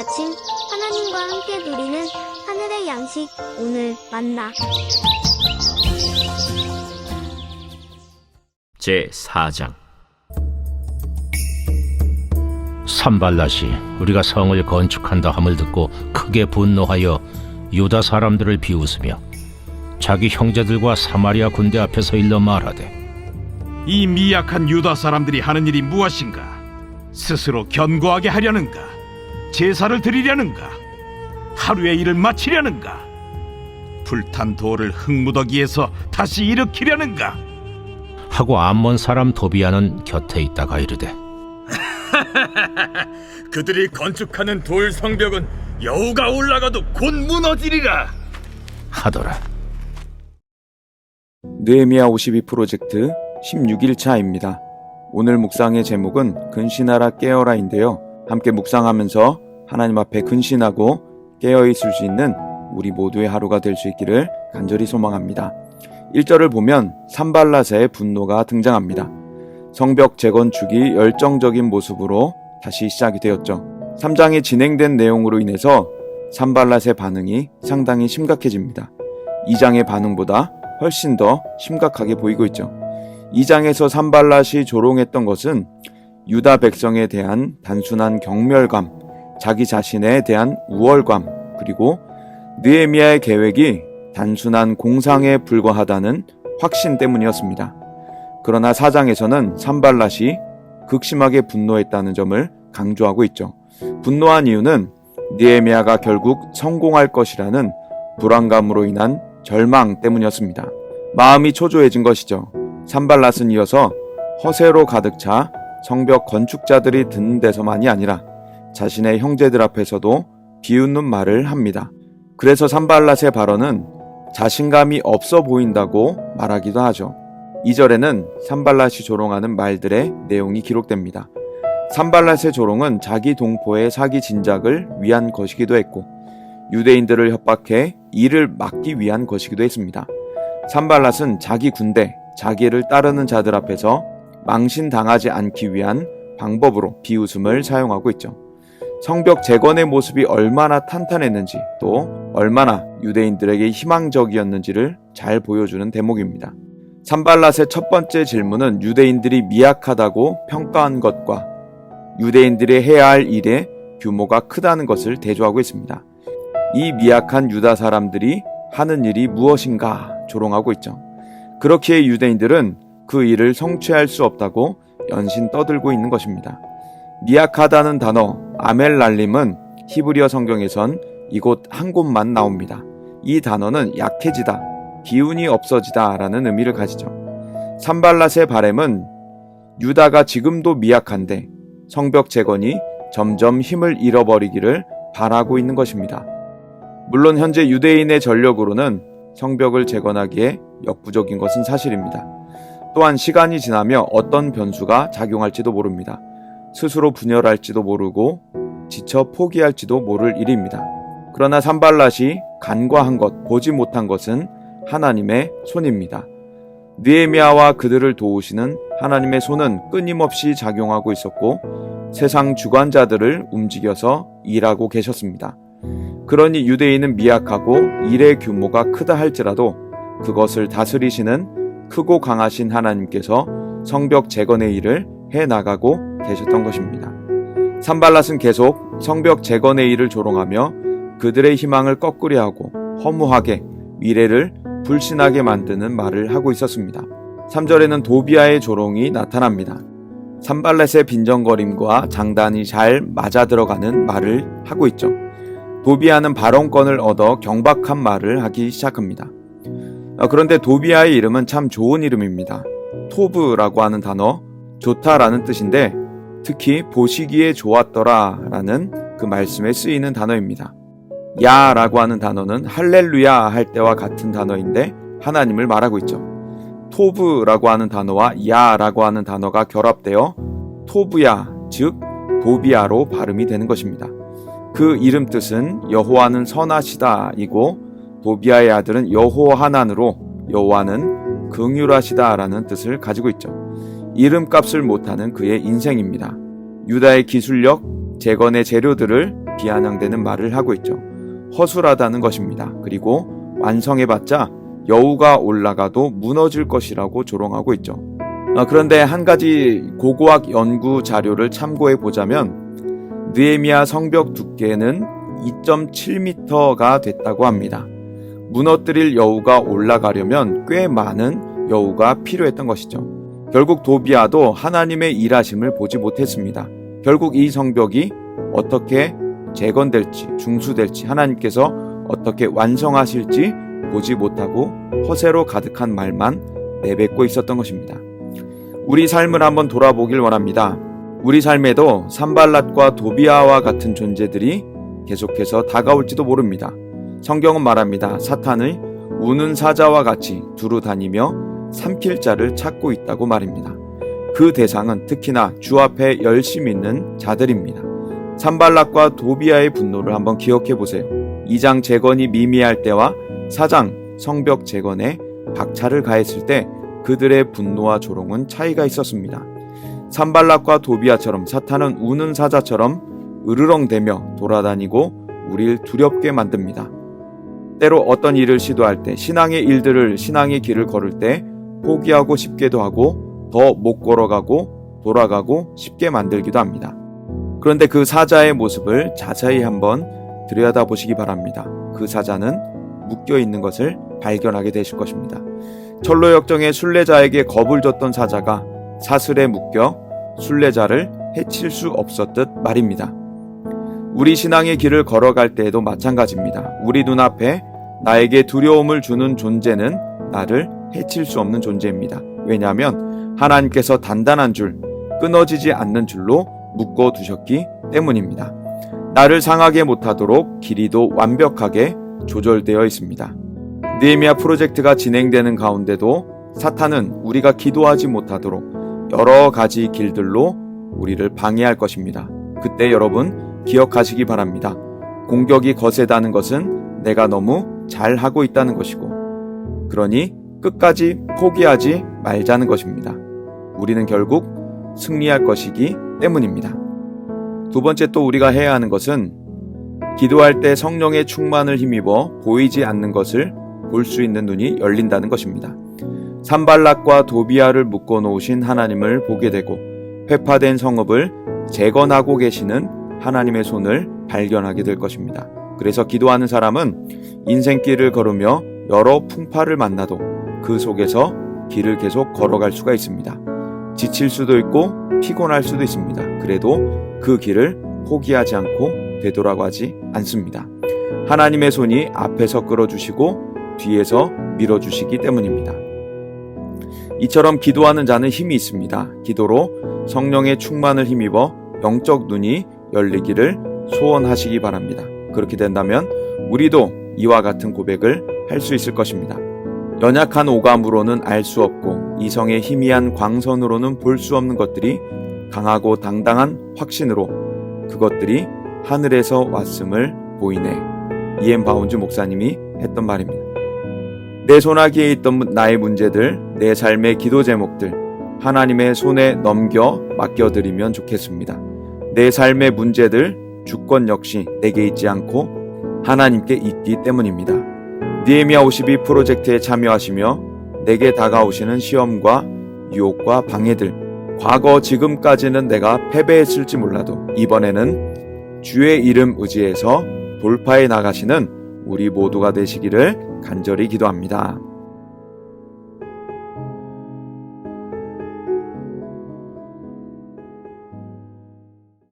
아침 하나님과 함께 누리는 하늘의 양식 오늘 만나. 제4장. 산발랏이 우리가 성을 건축한다 함을 듣고 크게 분노하여 유다 사람들을 비웃으며 자기 형제들과 사마리아 군대 앞에서 일러 말하되, 이 미약한 유다 사람들이 하는 일이 무엇인가? 스스로 견고하게 하려는가? 제사를 드리려는가? 하루의 일을 마치려는가? 불탄 돌을 흙무더기에서 다시 일으키려는가? 하고 암몬 사람 도비아는 곁에 있다가 이르되, 그들이 건축하는 돌 성벽은 여우가 올라가도 곧 무너지리라 하더라. 느헤미야 52 프로젝트 16일차입니다. 오늘 묵상의 제목은 근신하라 깨어라인데요. 함께 묵상하면서 하나님 앞에 근신하고 깨어있을 수 있는 우리 모두의 하루가 될 수 있기를 간절히 소망합니다. 1절을 보면 산발랏의 분노가 등장합니다. 성벽 재건축이 열정적인 모습으로 다시 시작이 되었죠. 3장에 진행된 내용으로 인해서 산발랏의 반응이 상당히 심각해집니다. 2장의 반응보다 훨씬 더 심각하게 보이고 있죠. 2장에서 산발랏이 조롱했던 것은 유다 백성에 대한 단순한 경멸감, 자기 자신에 대한 우월감, 그리고 느헤미야의 계획이 단순한 공상에 불과하다는 확신 때문이었습니다. 그러나 4장에서는 산발랏이 극심하게 분노했다는 점을 강조하고 있죠. 분노한 이유는 느헤미야가 결국 성공할 것이라는 불안감으로 인한 절망 때문이었습니다. 마음이 초조해진 것이죠. 산발랏은 이어서 허세로 가득 차 성벽 건축자들이 듣는 데서만이 아니라 자신의 형제들 앞에서도 비웃는 말을 합니다. 그래서 산발랏의 발언은 자신감이 없어 보인다고 말하기도 하죠. 2절에는 산발랏이 조롱하는 말들의 내용이 기록됩니다. 산발랏의 조롱은 자기 동포의 사기 진작을 위한 것이기도 했고, 유대인들을 협박해 이를 막기 위한 것이기도 했습니다. 산발랏은 자기 군대, 자기를 따르는 자들 앞에서 망신당하지 않기 위한 방법으로 비웃음을 사용하고 있죠. 성벽 재건의 모습이 얼마나 탄탄했는지, 또 얼마나 유대인들에게 희망적이었는지를 잘 보여주는 대목입니다. 산발랏의 첫 번째 질문은 유대인들이 미약하다고 평가한 것과 유대인들이 해야 할 일의 규모가 크다는 것을 대조하고 있습니다. 이 미약한 유다 사람들이 하는 일이 무엇인가 조롱하고 있죠. 그렇기에 유대인들은 그 일을 성취할 수 없다고 연신 떠들고 있는 것입니다. 미약하다는 단어 아멜랄림은 히브리어 성경에선 이곳 한 곳만 나옵니다. 이 단어는 약해지다, 기운이 없어지다 라는 의미를 가지죠. 산발랏의 바램은 유다가 지금도 미약한데 성벽 재건이 점점 힘을 잃어버리기를 바라고 있는 것입니다. 물론 현재 유대인의 전력으로는 성벽을 재건하기에 역부족인 것은 사실입니다. 또한 시간이 지나며 어떤 변수가 작용할지도 모릅니다. 스스로 분열할지도 모르고 지쳐 포기할지도 모를 일입니다. 그러나 산발랏이 간과한 것, 보지 못한 것은 하나님의 손입니다. 느헤미야와 그들을 도우시는 하나님의 손은 끊임없이 작용하고 있었고 세상 주관자들을 움직여서 일하고 계셨습니다. 그러니 유대인은 미약하고 일의 규모가 크다 할지라도 그것을 다스리시는 크고 강하신 하나님께서 성벽 재건의 일을 해나가고 계셨던 것입니다. 산발랏은 계속 성벽 재건의 일을 조롱하며 그들의 희망을 꺾으려 하고 허무하게 미래를 불신하게 만드는 말을 하고 있었습니다. 3절에는 도비아의 조롱이 나타납니다. 산발랏의 빈정거림과 장단이 잘 맞아들어가는 말을 하고 있죠. 도비아는 발언권을 얻어 경박한 말을 하기 시작합니다. 그런데 도비아의 이름은 참 좋은 이름입니다. 토브라고 하는 단어, 좋다라는 뜻인데 특히 보시기에 좋았더라 라는 그 말씀에 쓰이는 단어입니다. 야라고 하는 단어는 할렐루야 할 때와 같은 단어인데 하나님을 말하고 있죠. 토브라고 하는 단어와 야라고 하는 단어가 결합되어 토브야, 즉 도비아로 발음이 되는 것입니다. 그 이름 뜻은 여호와는 선하시다 이고 도비아의 아들은 여호하난으로 여호와는 긍휼하시다 라는 뜻을 가지고 있죠. 이름값을 못하는 그의 인생입니다. 유다의 기술력, 재건의 재료들을 비아냥대는 말을 하고 있죠. 허술하다는 것입니다. 그리고 완성해봤자 여우가 올라가도 무너질 것이라고 조롱하고 있죠. 그런데 한 가지 고고학 연구 자료를 참고해 보자면 느헤미야 성벽 두께는 2.7m가 됐다고 합니다. 무너뜨릴 여우가 올라가려면 꽤 많은 여우가 필요했던 것이죠. 결국 도비아도 하나님의 일하심을 보지 못했습니다. 결국 이 성벽이 어떻게 재건될지, 중수될지, 하나님께서 어떻게 완성하실지 보지 못하고 허세로 가득한 말만 내뱉고 있었던 것입니다. 우리 삶을 한번 돌아보길 원합니다. 우리 삶에도 산발랏과 도비아와 같은 존재들이 계속해서 다가올지도 모릅니다. 성경은 말합니다. 사탄의 우는 사자와 같이 두루 다니며 삼킬 자를 찾고 있다고 말입니다. 그 대상은 특히나 주 앞에 열심히 있는 자들입니다. 산발랏과 도비아의 분노를 한번 기억해 보세요. 2장 재건이 미미할 때와 4장 성벽 재건에 박차를 가했을 때 그들의 분노와 조롱은 차이가 있었습니다. 산발랏과 도비아처럼 사탄은 우는 사자처럼 으르렁대며 돌아다니고 우리를 두렵게 만듭니다. 때로 어떤 일을 시도할 때, 신앙의 길을 걸을 때 포기하고 싶게도 하고 더 못 걸어가고 돌아가고 쉽게 만들기도 합니다. 그런데 그 사자의 모습을 자세히 한번 들여다보시기 바랍니다. 그 사자는 묶여 있는 것을 발견하게 되실 것입니다. 철로 역정의 순례자에게 겁을 줬던 사자가 사슬에 묶여 순례자를 해칠 수 없었듯 말입니다. 우리 신앙의 길을 걸어갈 때에도 마찬가지입니다. 우리 눈앞에 나에게 두려움을 주는 존재는 나를 해칠 수 없는 존재입니다. 왜냐하면 하나님께서 단단한 줄, 끊어지지 않는 줄로 묶어 두셨기 때문입니다. 나를 상하게 못하도록 길이도 완벽하게 조절되어 있습니다. 느헤미야 프로젝트가 진행되는 가운데도 사탄은 우리가 기도하지 못하도록 여러 가지 길들로 우리를 방해할 것입니다. 그때 여러분 기억하시기 바랍니다. 공격이 거세다는 것은 내가 너무 잘하고 있다는 것이고, 그러니 끝까지 포기하지 말자는 것입니다. 우리는 결국 승리할 것이기 때문입니다. 두 번째 또 우리가 해야 하는 것은 기도할 때 성령의 충만을 힘입어 보이지 않는 것을 볼 수 있는 눈이 열린다는 것입니다. 산발랏과 도비아를 묶어 놓으신 하나님을 보게 되고 회파된 성읍을 재건하고 계시는 하나님의 손을 발견하게 될 것입니다. 그래서 기도하는 사람은 인생길을 걸으며 여러 풍파를 만나도 그 속에서 길을 계속 걸어갈 수가 있습니다. 지칠 수도 있고 피곤할 수도 있습니다. 그래도 그 길을 포기하지 않고 되돌아가지 않습니다. 하나님의 손이 앞에서 끌어주시고 뒤에서 밀어주시기 때문입니다. 이처럼 기도하는 자는 힘이 있습니다. 기도로 성령의 충만을 힘입어 영적 눈이 열리기를 소원하시기 바랍니다. 그렇게 된다면 우리도 이와 같은 고백을 할 수 있을 것입니다. 연약한 오감으로는 알 수 없고 이성의 희미한 광선으로는 볼 수 없는 것들이 강하고 당당한 확신으로 그것들이 하늘에서 왔음을 보이네. 이엠 바운즈 목사님이 했던 말입니다. 내 손아귀에 있던 나의 문제들, 내 삶의 기도 제목들 하나님의 손에 넘겨 맡겨드리면 좋겠습니다. 내 삶의 문제들, 주권 역시 내게 있지 않고 하나님께 있기 때문입니다. 느헤미야 52 프로젝트에 참여하시며 내게 다가오시는 시험과 유혹과 방해들, 과거 지금까지는 내가 패배했을지 몰라도 이번에는 주의 이름 의지해서 돌파해 나가시는 우리 모두가 되시기를 간절히 기도합니다.